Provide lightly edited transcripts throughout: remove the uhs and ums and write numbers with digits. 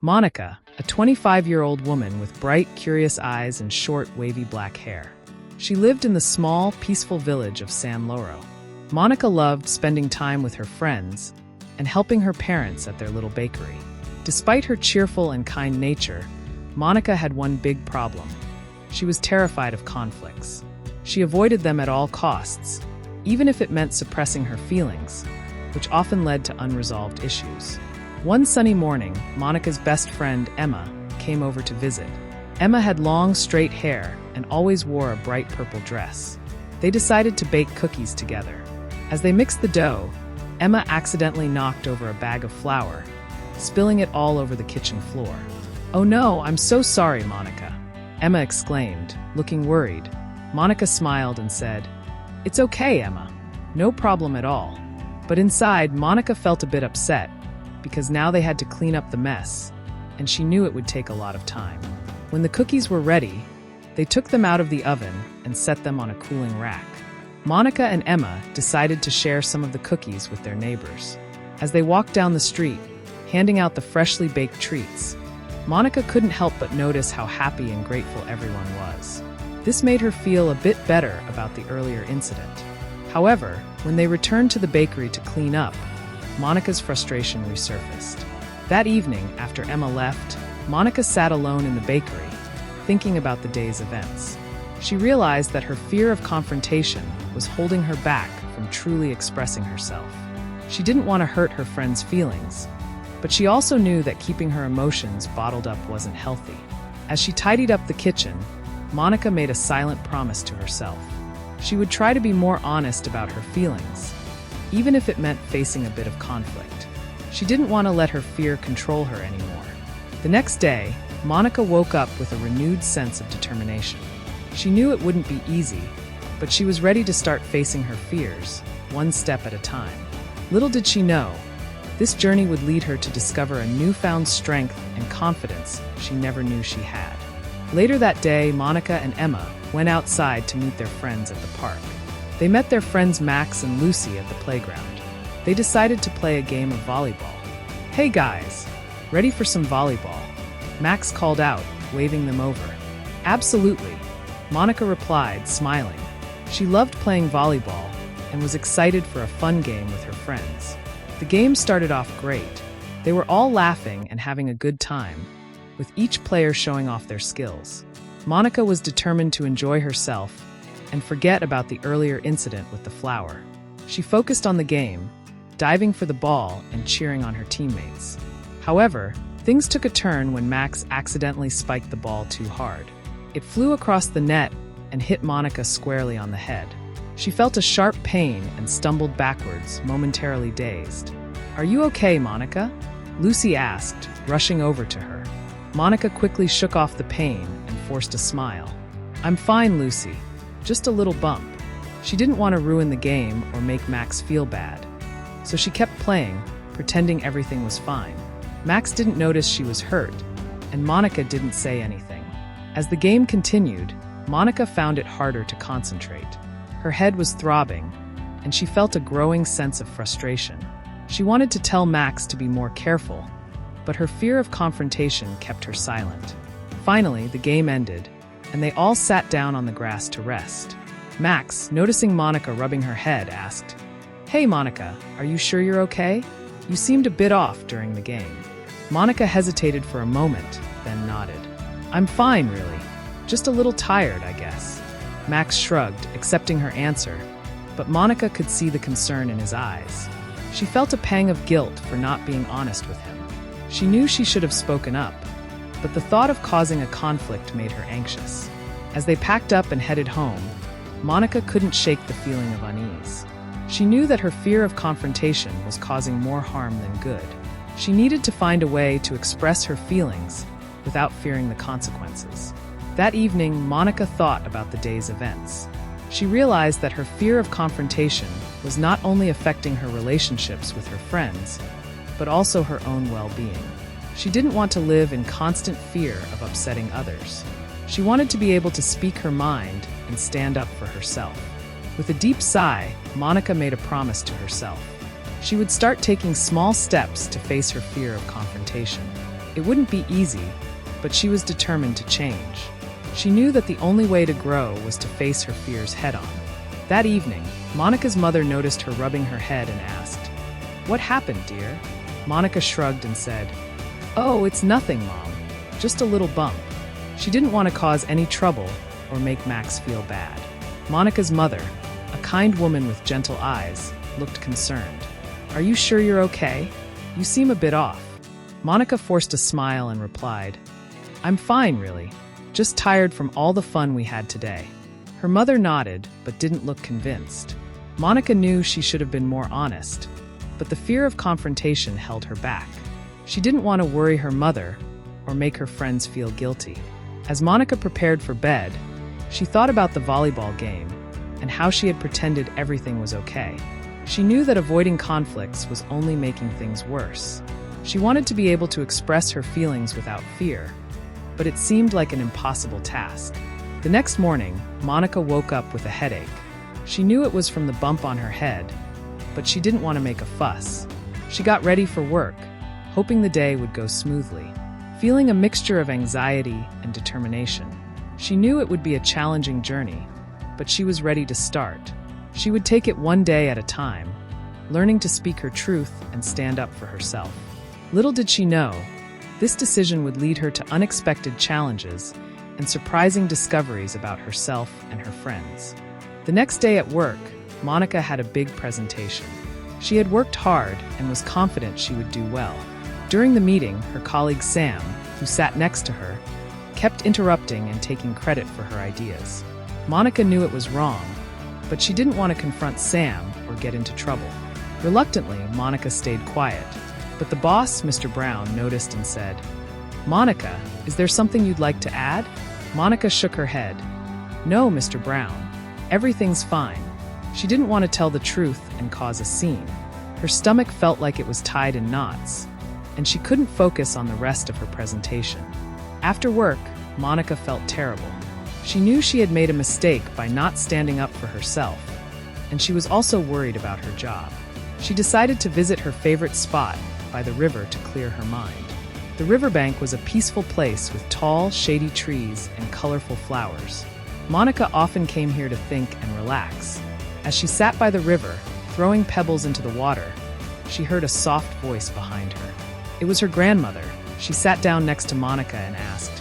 Monica, a 25-year-old woman with bright, curious eyes and short, wavy black hair. She lived in the small, peaceful village of San Loro. Monica loved spending time with her friends and helping her parents at their little bakery. Despite her cheerful and kind nature, Monica had one big problem. She was terrified of conflicts. She avoided them at all costs, even if it meant suppressing her feelings, which often led to unresolved issues. One sunny morning, Monica's best friend, Emma, came over to visit. Emma had long, straight hair and always wore a bright purple dress. They decided to bake cookies together. As they mixed the dough, Emma accidentally knocked over a bag of flour, spilling it all over the kitchen floor. "Oh no, I'm so sorry, Monica," Emma exclaimed, looking worried. Monica smiled and said, "It's okay, Emma. No problem at all." But inside, Monica felt a bit upset, because now they had to clean up the mess, and she knew it would take a lot of time. When the cookies were ready, they took them out of the oven and set them on a cooling rack. Monica and Emma decided to share some of the cookies with their neighbors. As they walked down the street, handing out the freshly baked treats, Monica couldn't help but notice how happy and grateful everyone was. This made her feel a bit better about the earlier incident. However, when they returned to the bakery to clean up, Monica's frustration resurfaced. That evening, after Emma left, Monica sat alone in the bakery, thinking about the day's events. She realized that her fear of confrontation was holding her back from truly expressing herself. She didn't want to hurt her friend's feelings, but she also knew that keeping her emotions bottled up wasn't healthy. As she tidied up the kitchen, Monica made a silent promise to herself. She would try to be more honest about her feelings, even if it meant facing a bit of conflict. She didn't want to let her fear control her anymore. The next day, Monica woke up with a renewed sense of determination. She knew it wouldn't be easy, but she was ready to start facing her fears, one step at a time. Little did she know, this journey would lead her to discover a newfound strength and confidence she never knew she had. Later that day, Monica and Emma went outside to meet their friends at the park. They met their friends Max and Lucy at the playground. They decided to play a game of volleyball. "Hey guys, ready for some volleyball?" Max called out, waving them over. "Absolutely," Monica replied, smiling. She loved playing volleyball and was excited for a fun game with her friends. The game started off great. They were all laughing and having a good time, with each player showing off their skills. Monica was determined to enjoy herself and forget about the earlier incident with the flour. She focused on the game, diving for the ball and cheering on her teammates. However, things took a turn when Max accidentally spiked the ball too hard. It flew across the net and hit Monica squarely on the head. She felt a sharp pain and stumbled backwards, momentarily dazed. "Are you okay, Monica?" Lucy asked, rushing over to her. Monica quickly shook off the pain and forced a smile. "I'm fine, Lucy. Just a little bump." She didn't want to ruin the game or make Max feel bad, so she kept playing, pretending everything was fine. Max didn't notice she was hurt, and Monica didn't say anything. As the game continued, Monica found it harder to concentrate. Her head was throbbing, and she felt a growing sense of frustration. She wanted to tell Max to be more careful, but her fear of confrontation kept her silent. Finally, the game ended, and they all sat down on the grass to rest. Max, noticing Monica rubbing her head, asked, "Hey Monica, are you sure you're okay? You seemed a bit off during the game." Monica hesitated for a moment, then nodded. "I'm fine, really. Just a little tired, I guess." Max shrugged, accepting her answer, but Monica could see the concern in his eyes. She felt a pang of guilt for not being honest with him. She knew she should have spoken up, but the thought of causing a conflict made her anxious. As they packed up and headed home, Monica couldn't shake the feeling of unease. She knew that her fear of confrontation was causing more harm than good. She needed to find a way to express her feelings without fearing the consequences. That evening, Monica thought about the day's events. She realized that her fear of confrontation was not only affecting her relationships with her friends, but also her own well-being. She didn't want to live in constant fear of upsetting others. She wanted to be able to speak her mind and stand up for herself. With a deep sigh, Monica made a promise to herself. She would start taking small steps to face her fear of confrontation. It wouldn't be easy, but she was determined to change. She knew that the only way to grow was to face her fears head-on. That evening, Monica's mother noticed her rubbing her head and asked, "What happened, dear?" Monica shrugged and said, "Oh, it's nothing, Mom. Just a little bump." She didn't want to cause any trouble or make Max feel bad. Monica's mother, a kind woman with gentle eyes, looked concerned. "Are you sure you're okay? You seem a bit off." Monica forced a smile and replied, "I'm fine, really. Just tired from all the fun we had today." Her mother nodded, but didn't look convinced. Monica knew she should have been more honest, but the fear of confrontation held her back. She didn't want to worry her mother or make her friends feel guilty. As Monica prepared for bed, she thought about the volleyball game and how she had pretended everything was okay. She knew that avoiding conflicts was only making things worse. She wanted to be able to express her feelings without fear, but it seemed like an impossible task. The next morning, Monica woke up with a headache. She knew it was from the bump on her head, but she didn't want to make a fuss. She got ready for work, hoping the day would go smoothly, feeling a mixture of anxiety and determination. She knew it would be a challenging journey, but she was ready to start. She would take it one day at a time, learning to speak her truth and stand up for herself. Little did she know, this decision would lead her to unexpected challenges and surprising discoveries about herself and her friends. The next day at work, Monica had a big presentation. She had worked hard and was confident she would do well. During the meeting, her colleague Sam, who sat next to her, kept interrupting and taking credit for her ideas. Monica knew it was wrong, but she didn't want to confront Sam or get into trouble. Reluctantly, Monica stayed quiet, but the boss, Mr. Brown, noticed and said, "Monica, is there something you'd like to add?" Monica shook her head. "No, Mr. Brown. Everything's fine." She didn't want to tell the truth and cause a scene. Her stomach felt like it was tied in knots, and she couldn't focus on the rest of her presentation. After work, Monica felt terrible. She knew she had made a mistake by not standing up for herself, and she was also worried about her job. She decided to visit her favorite spot by the river to clear her mind. The riverbank was a peaceful place with tall, shady trees and colorful flowers. Monica often came here to think and relax. As she sat by the river, throwing pebbles into the water, she heard a soft voice behind her. It was her grandmother. She sat down next to Monica and asked,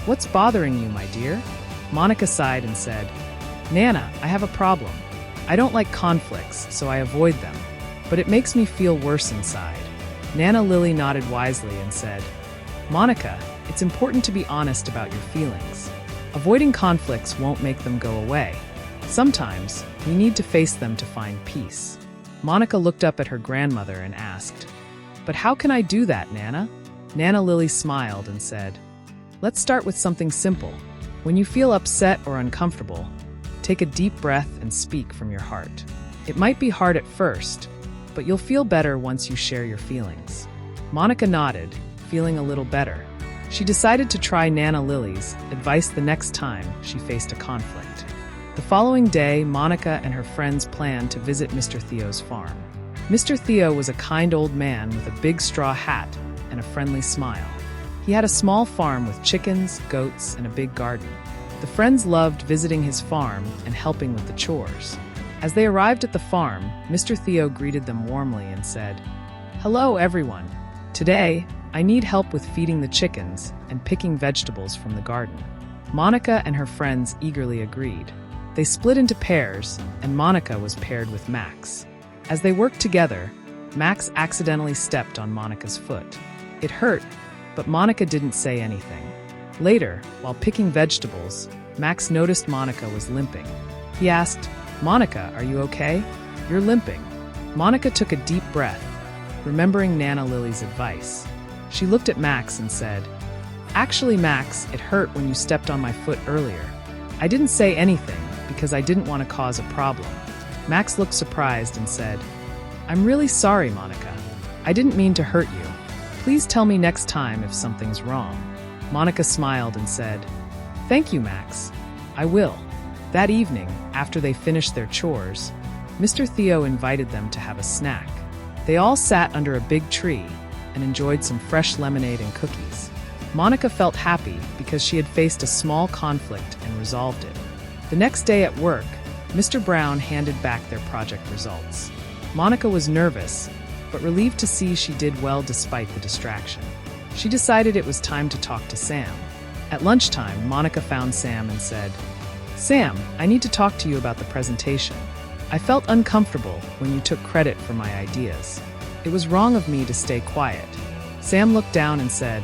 "What's bothering you, my dear?" Monica sighed and said, "Nana, I have a problem. I don't like conflicts, so I avoid them, but it makes me feel worse inside." Nana Lily nodded wisely and said, "Monica, it's important to be honest about your feelings. Avoiding conflicts won't make them go away. Sometimes, we need to face them to find peace." Monica looked up at her grandmother and asked, "But how can I do that, Nana?" Nana Lily smiled and said, "Let's start with something simple. When you feel upset or uncomfortable, take a deep breath and speak from your heart. It might be hard at first, but you'll feel better once you share your feelings." Monica nodded, feeling a little better. She decided to try Nana Lily's advice the next time she faced a conflict. The following day, Monica and her friends planned to visit Mr. Theo's farm. Mr. Theo was a kind old man with a big straw hat and a friendly smile. He had a small farm with chickens, goats, and a big garden. The friends loved visiting his farm and helping with the chores. As they arrived at the farm, Mr. Theo greeted them warmly and said, "Hello, everyone. Today, I need help with feeding the chickens and picking vegetables from the garden." Monica and her friends eagerly agreed. They split into pairs, and Monica was paired with Max. As they worked together, Max accidentally stepped on Monica's foot. It hurt, but Monica didn't say anything. Later, while picking vegetables, Max noticed Monica was limping. He asked, "Monica, are you okay? You're limping." Monica took a deep breath, remembering Nana Lily's advice. She looked at Max and said, "Actually, Max, it hurt when you stepped on my foot earlier. I didn't say anything because I didn't want to cause a problem." Max looked surprised and said, "I'm really sorry, Monica. I didn't mean to hurt you. Please tell me next time if something's wrong." Monica smiled and said, "Thank you, Max. I will." That evening, after they finished their chores, Mr. Theo invited them to have a snack. They all sat under a big tree, and enjoyed some fresh lemonade and cookies. Monica felt happy because she had faced a small conflict and resolved it. The next day at work, Mr. Brown handed back their project results. Monica was nervous, but relieved to see she did well despite the distraction. She decided it was time to talk to Sam. At lunchtime, Monica found Sam and said, "Sam, I need to talk to you about the presentation. I felt uncomfortable when you took credit for my ideas. It was wrong of me to stay quiet." Sam looked down and said,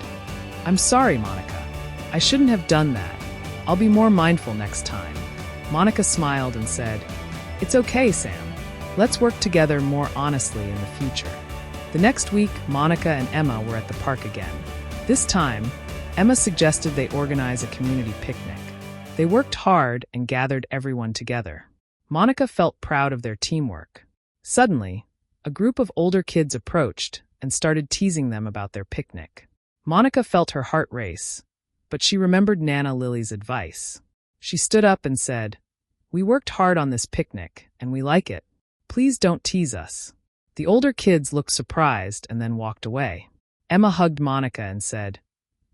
"I'm sorry, Monica. I shouldn't have done that. I'll be more mindful next time." Monica smiled and said, "It's okay, Sam. Let's work together more honestly in the future." The next week, Monica and Emma were at the park again. This time, Emma suggested they organize a community picnic. They worked hard and gathered everyone together. Monica felt proud of their teamwork. Suddenly, a group of older kids approached and started teasing them about their picnic. Monica felt her heart race, but she remembered Nana Lily's advice. She stood up and said, "We worked hard on this picnic, and we like it. Please don't tease us." The older kids looked surprised and then walked away. Emma hugged Monica and said,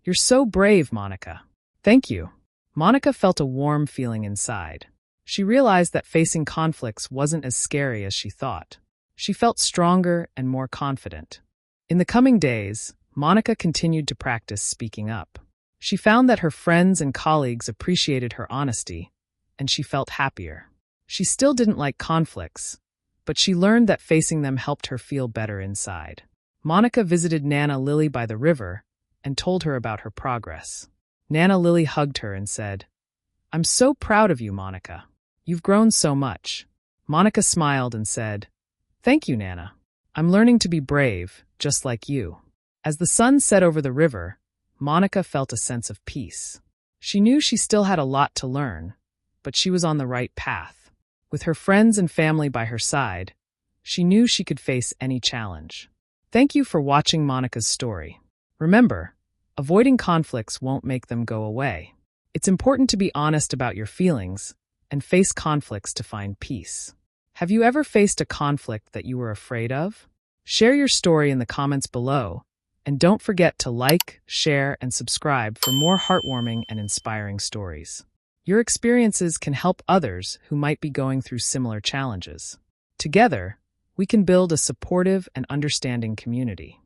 "You're so brave, Monica." "Thank you." Monica felt a warm feeling inside. She realized that facing conflicts wasn't as scary as she thought. She felt stronger and more confident. In the coming days, Monica continued to practice speaking up. She found that her friends and colleagues appreciated her honesty, and she felt happier. She still didn't like conflicts, but she learned that facing them helped her feel better inside. Monica visited Nana Lily by the river and told her about her progress. Nana Lily hugged her and said, "I'm so proud of you, Monica. You've grown so much." Monica smiled and said, "Thank you, Nana. I'm learning to be brave, just like you." As the sun set over the river, Monica felt a sense of peace. She knew she still had a lot to learn, but she was on the right path. With her friends and family by her side, she knew she could face any challenge. Thank you for watching Monica's story. Remember, avoiding conflicts won't make them go away. It's important to be honest about your feelings and face conflicts to find peace. Have you ever faced a conflict that you were afraid of? Share your story in the comments below, and don't forget to like, share, and subscribe for more heartwarming and inspiring stories. Your experiences can help others who might be going through similar challenges. Together, we can build a supportive and understanding community.